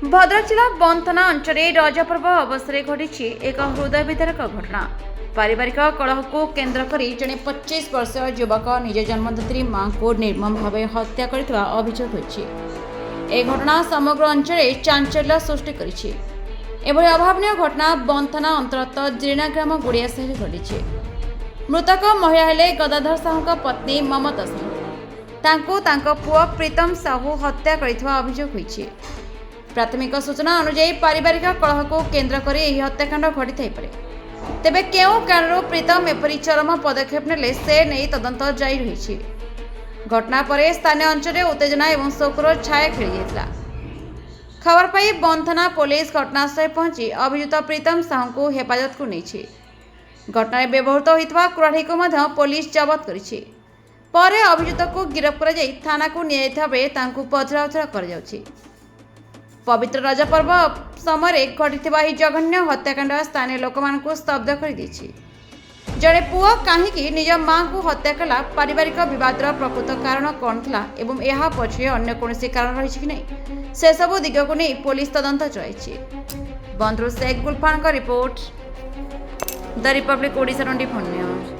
भद्रक जिला बंद थाना अंचल रजपर्व अवसर घटी एक हृदय विदारक घटना। पारिवारिक कलह को केन्द्र कर जड़े 25 वर्षीय युवक निज जन्मदात्री मां को निर्मम भाव हत्या करथिबा अभियोग होइछि। ए घटना समग्र अंचल चांचल्य सृष्टि करिछि। एभली अभावनीय घटना बंद थाना अंतर्गत जीर्णाग्राम गुड़िया साहि घटी। मृतक महिला हेले गदाधर साहू पत्नी ममता साहू। तांको तांको पुओ प्रीतम साहू हत्या करथिबा अभियोग होइछि। प्राथमिक सूचना अनुसार पारिवारिक कलह को केन्द्र कर हत्याकांड घटी थाइपरे। तेबे केउ कारणरू प्रीतम एपरि चरम पदक्षेप नेले से नहीं तदंत जारी रही। घटना पर स्थानीय अंचल उत्तेजना और शोकर छाया खेली जाता। खबर पाई बंद थाना पुलिस घटनास्थल पहुंची अभियुक्त प्रीतम साहू को हेफाजत को नहीं। घटना व्यवहृत होता कुराढ़ी को पुलिस जबत करिछि। परे अभियुक्त को गिरफ्त कर थाना को निया बेले पचराउचरा कर पवित्र रज पर्व समय घटी जघन्य हत्याकांड स्थानीय लोक स्तब्ध कर जड़े पुओ कहीं निज मां को हत्या कला, पारिवारिक विवादर प्रकृत कारण कौन था एवं यह पछे अन्य कौन कारण रही कि नहीं से सबू दिग को नहीं पुलिस तदंत चलाई। बंधु शेख गुलफान का report, the Republic Odisha 24 news.